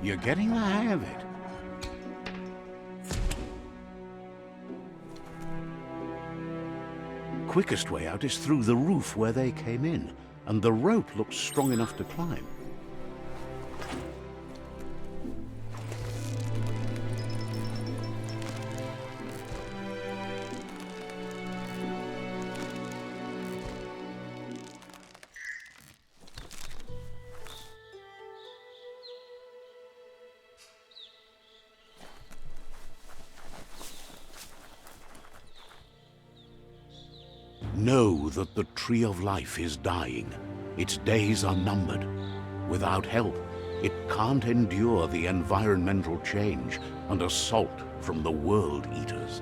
You're getting the hang of it. Quickest way out is through the roof where they came in, and the rope looks strong enough to climb. Know that the Tree of Life is dying. Its days are numbered. Without help, it can't endure the environmental change and assault from the World Eaters.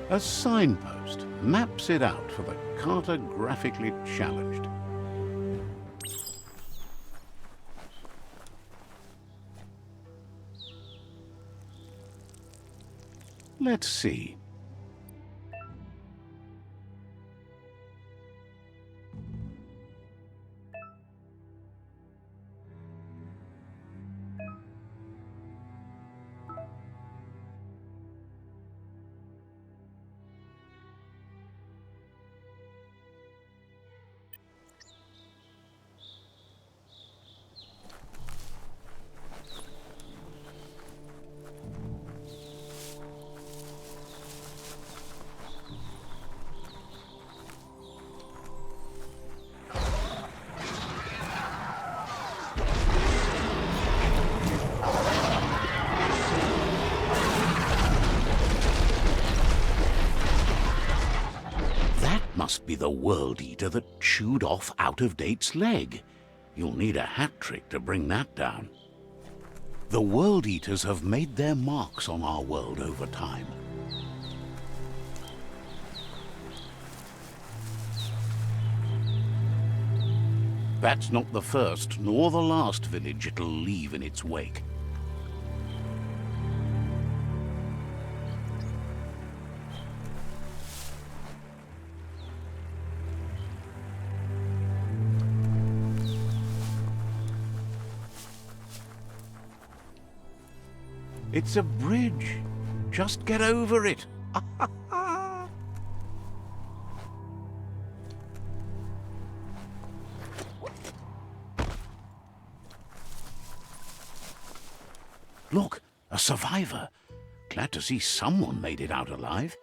A signpost maps it out for the cartographically challenged. Let's see. Must be the World Eater that chewed off Out-of-Date's leg. You'll need a hat trick to bring that down. The World Eaters have made their marks on our world over time. That's not the first nor the last village it'll leave in its wake. It's a bridge. Just get over it. Look, a survivor. Glad to see someone made it out alive.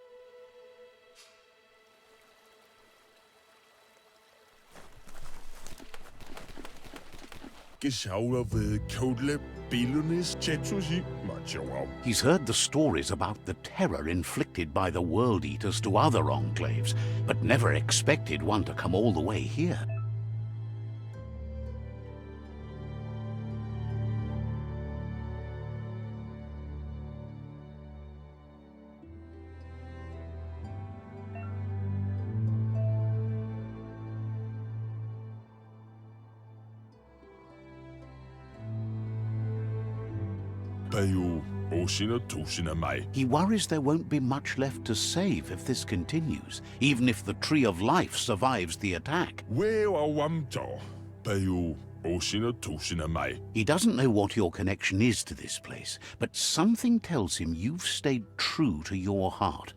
He's heard the stories about the terror inflicted by the World Eaters to other enclaves, but never expected one to come all the way here. He worries there won't be much left to save if this continues, even if the Tree of Life survives the attack. He doesn't know what your connection is to this place, but something tells him you've stayed true to your heart.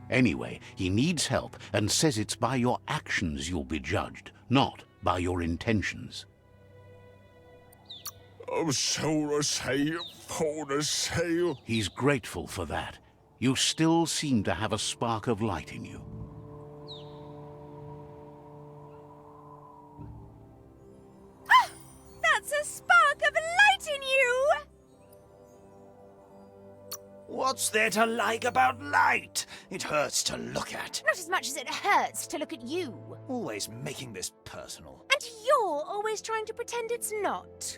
Anyway, he needs help and says it's by your actions you'll be judged, not by your intentions. He's grateful for that. You still seem to have a spark of light in you. Ah! That's a spark of light in you! What What's there to like about light? It hurts to look at. Not as much as it hurts to look at you. Always making this personal. And you're always trying to pretend it's not.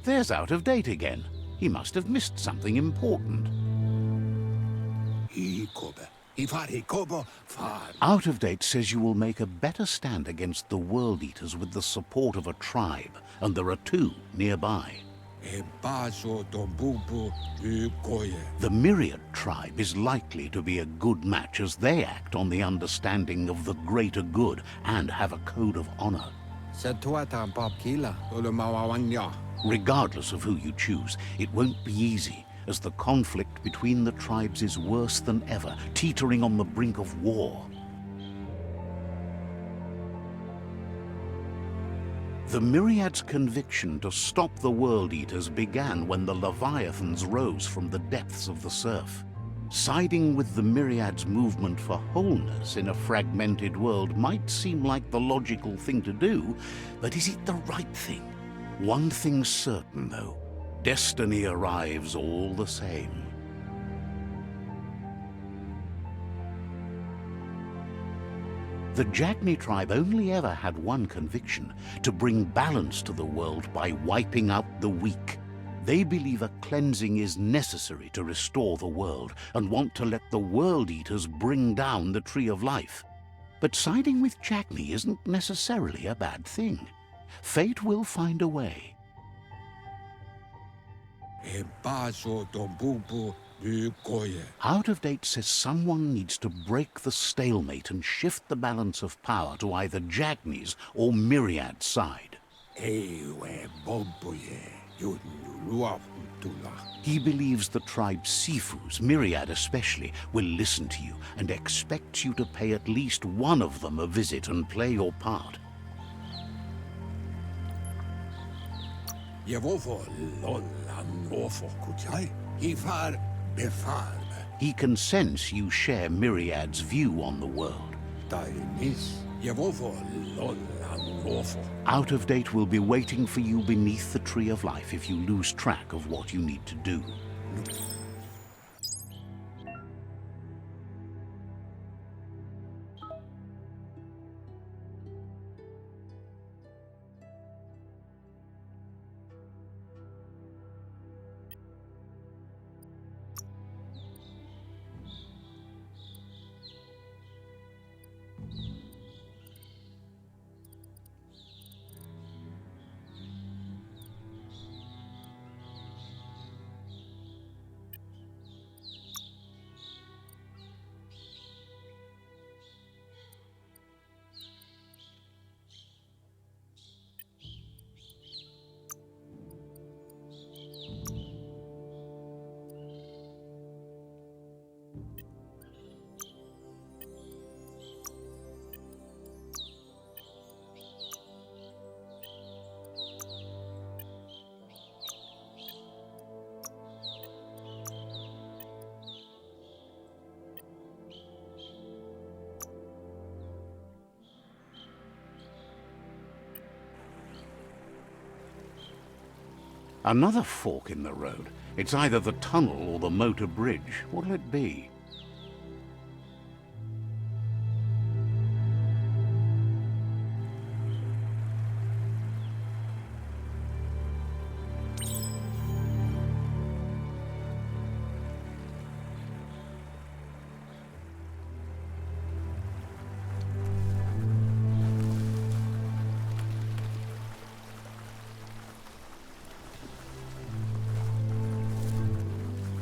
There's Out of Date again. He must have missed something important. Out of Date says you will make a better stand against the World Eaters with the support of a tribe, and there are 2 nearby. The Myriad tribe is likely to be a good match as they act on the understanding of the greater good and have a code of honor. Regardless of who you choose, it won't be easy, as the conflict between the tribes is worse than ever, teetering on the brink of war. The Myriad's conviction to stop the World Eaters began when the Leviathans rose from the depths of the surf. Siding with the Myriad's movement for wholeness in a fragmented world might seem like the logical thing to do, but is it the right thing? One thing's certain, though. Destiny arrives all the same. The Jagni tribe only ever had one conviction: to bring balance to the world by wiping out the weak. They believe a cleansing is necessary to restore the world, and want to let the World Eaters bring down the Tree of Life. But siding with Jagni isn't necessarily a bad thing. Fate will find a way. Out of Date says someone needs to break the stalemate and shift the balance of power to either Jagni's or Myriad's side. He believes the tribe Sifus, Myriad especially, will listen to you and expects you to pay at least one of them a visit and play your part. He can sense you share Myriad's view on the world. Out of Date will be waiting for you beneath the Tree of Life if you lose track of what you need to do. Another fork in the road. It's either the tunnel or the motor bridge. What'll it be?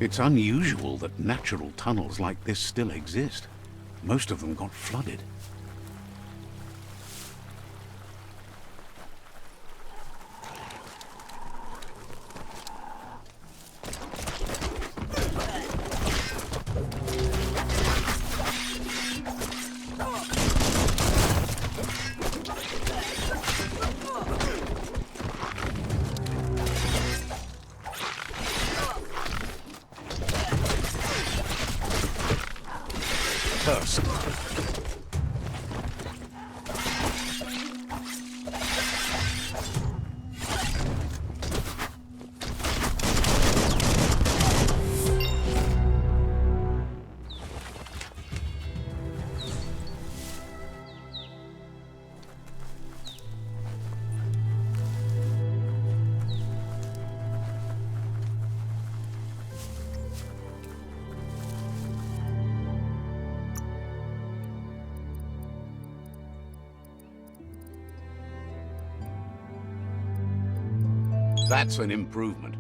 It's unusual that natural tunnels like this still exist. Most of them got flooded. curse. That's an improvement.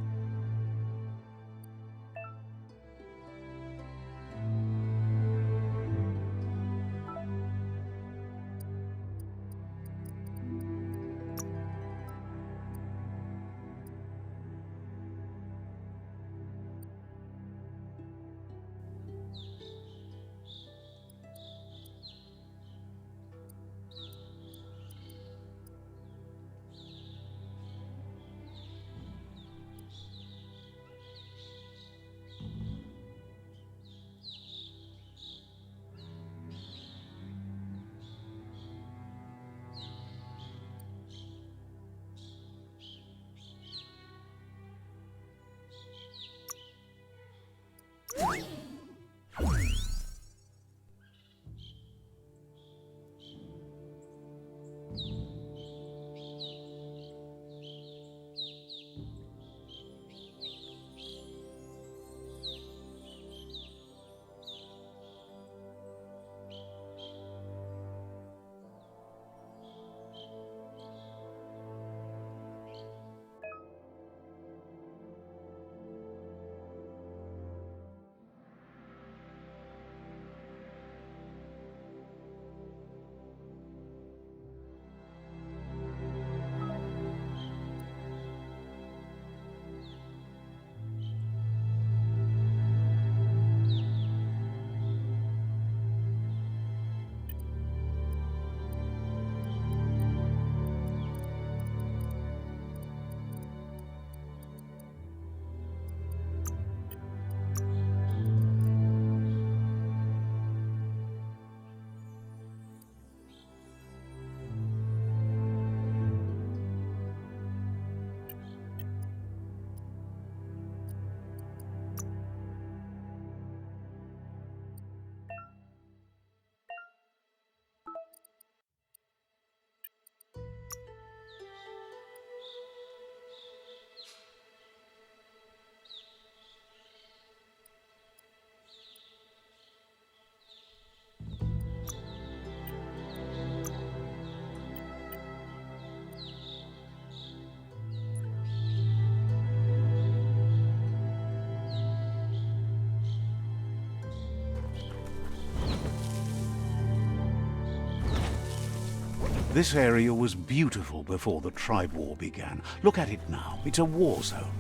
This area was beautiful before the tribe war began. Look at it now. It's a war zone.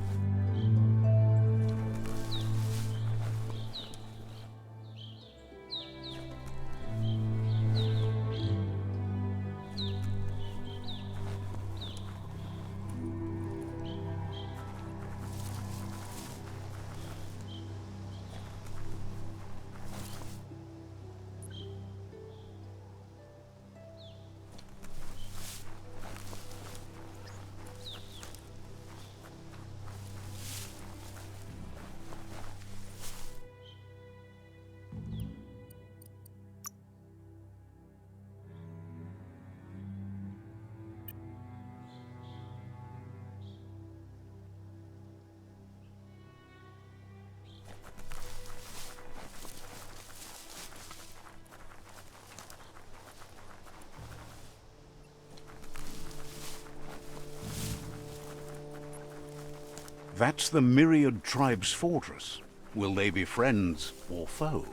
That's the Myriad Tribe's fortress. Will they be friends or foe?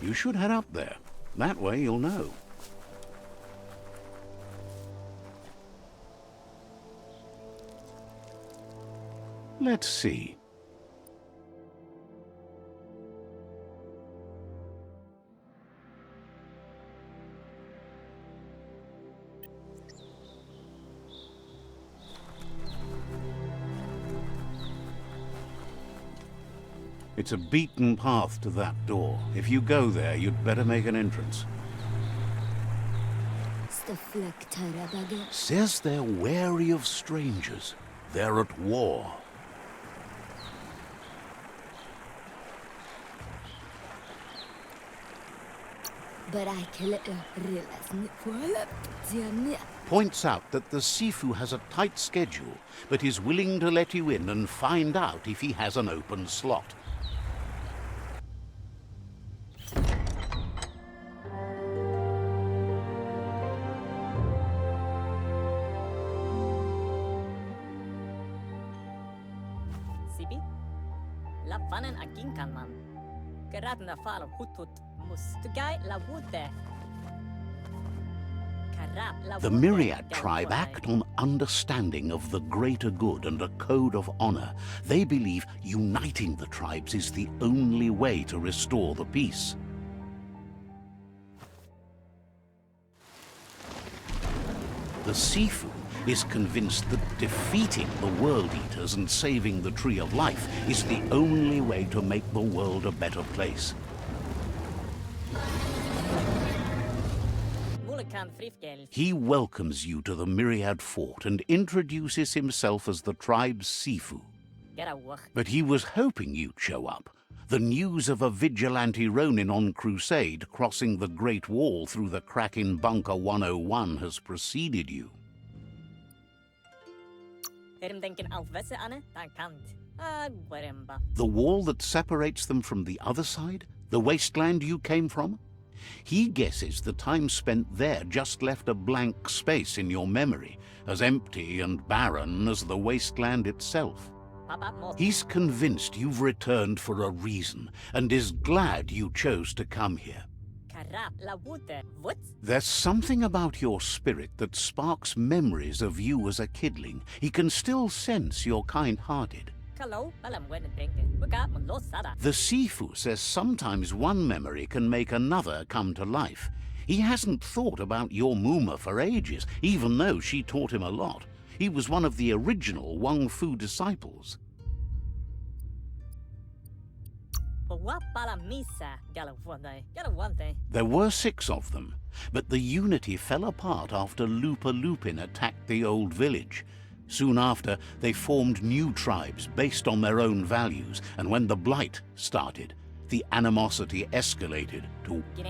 You should head up there. That way you'll know. Let's see. It's a beaten path to that door. If you go there, you'd better make an entrance. Says they're wary of strangers. They're at war. Points out that the Sifu has a tight schedule, but is willing to let you in and find out if he has an open slot. Sibi? La vanen aginkan man. Geradna falo hutut mustugai la wute. The Myriad tribe act on understanding of the greater good and a code of honor. They believe uniting the tribes is the only way to restore the peace. The Sifu is convinced that defeating the World Eaters and saving the Tree of Life is the only way to make the world a better place. He welcomes you to the Myriad Fort and introduces himself as the tribe's Sifu. But he was hoping you'd show up. The news of a vigilante Ronin on crusade crossing the Great Wall through the crack in Bunker 101 has preceded you. The wall that separates them from the other side? The wasteland you came from? He guesses the time spent there just left a blank space in your memory, as empty and barren as the wasteland itself. He's convinced you've returned for a reason, and is glad you chose to come here. There's something about your spirit that sparks memories of you as a kidling. He can still sense you're kind-hearted. The Sifu says sometimes one memory can make another come to life. He hasn't thought about your Muma for ages, even though she taught him a lot. He was one of the original Wang Fu disciples. There were 6 of them, but the unity fell apart after Lupa Lupin attacked the old village. Soon after, they formed new tribes based on their own values, and when the Blight started, the animosity escalated to... The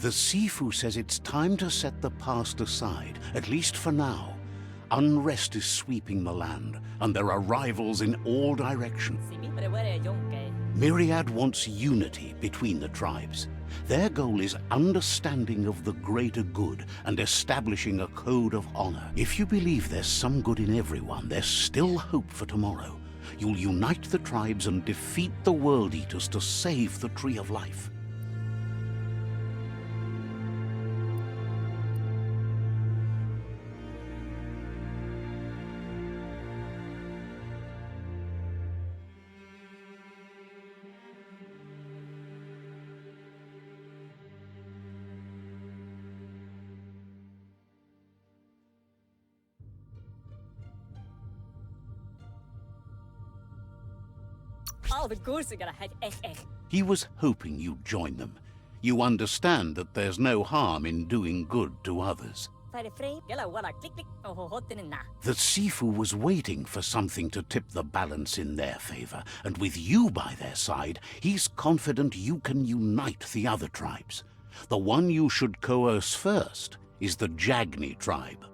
Sifu says it's time to set the past aside, at least for now. Unrest is sweeping the land, and there are rivals in all directions. Myriad wants unity between the tribes. Their goal is understanding of the greater good and establishing a code of honor. If you believe there's some good in everyone, there's still hope for tomorrow. You'll unite the tribes and defeat the World Eaters to save the Tree of Life. He was hoping you'd join them. You understand that there's no harm in doing good to others. The Sifu was waiting for something to tip the balance in their favor, and with you by their side, he's confident you can unite the other tribes. The one you should coerce first is the Jagni tribe.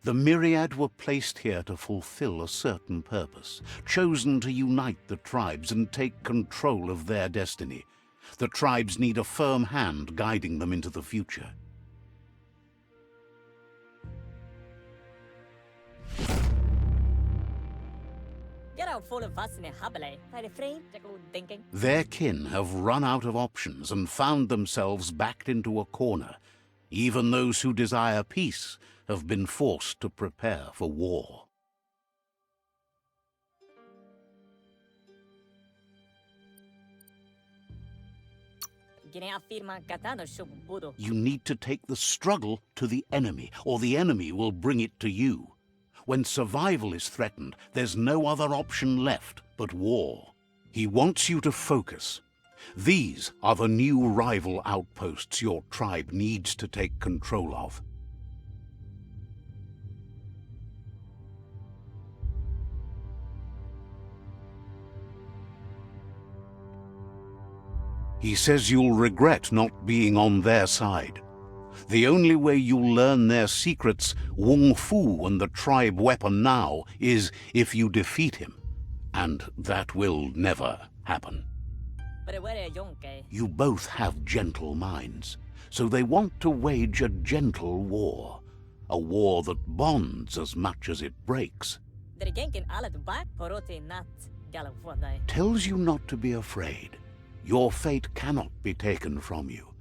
The Myriad were placed here to fulfill a certain purpose, chosen to unite the tribes and take control of their destiny. The tribes need a firm hand guiding them into the future. Their kin have run out of options and found themselves backed into a corner. Even those who desire peace have been forced to prepare for war. You need to take the struggle to the enemy, or the enemy will bring it to you. When survival is threatened, there's no other option left but war. He wants you to focus. These are the new rival outposts your tribe needs to take control of. He says you'll regret not being on their side. The only way you'll learn their secrets, Wung Fu and the tribe weapon now, is if you defeat him. And that will never happen. You both have gentle minds, so they want to wage a gentle war. A war that bonds as much as it breaks. Tells you not to be afraid. Your fate cannot be taken from you.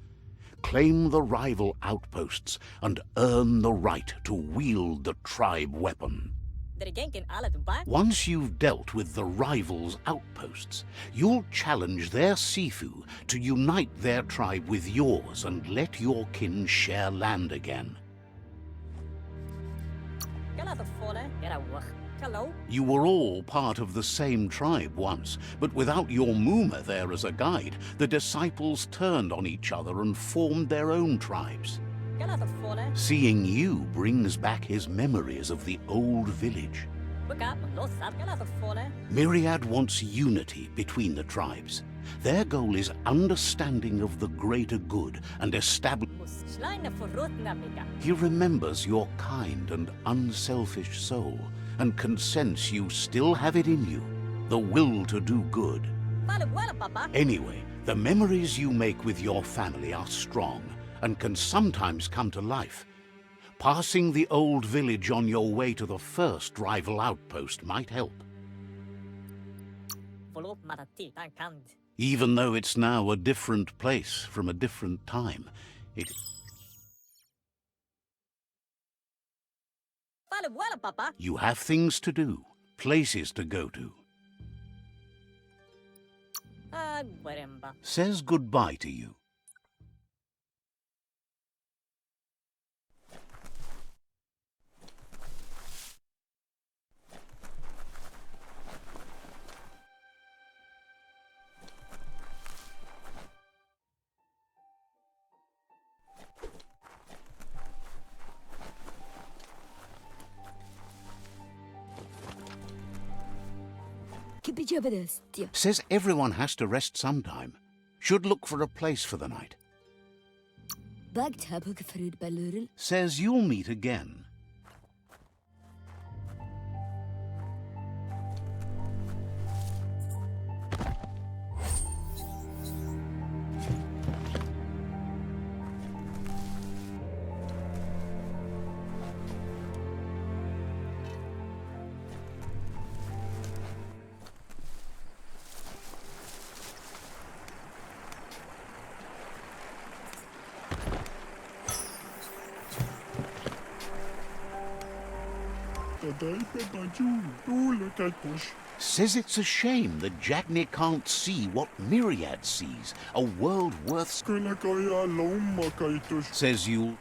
Claim the rival outposts and earn the right to wield the tribe weapon. Once you've dealt with the rivals' outposts, you'll challenge their Sifu to unite their tribe with yours and let your kin share land again. You were all part of the same tribe once, but without your Muma there as a guide, the disciples turned on each other and formed their own tribes. Seeing you brings back his memories of the old village. Myriad wants unity between the tribes. Their goal is understanding of the greater good and He remembers your kind and unselfish soul and can sense you still have it in you, the will to do good. Anyway, the memories you make with your family are strong and can sometimes come to life. Passing the old village on your way to the first rival outpost might help. Even though it's now a different place from a different time, you have things to do, places to go to. Says goodbye to you. Says everyone has to rest sometime. Should look for a place for the night. Says you'll meet again. Says it's a shame that Jagni can't see what Myriad sees, a world worth... Says you'll...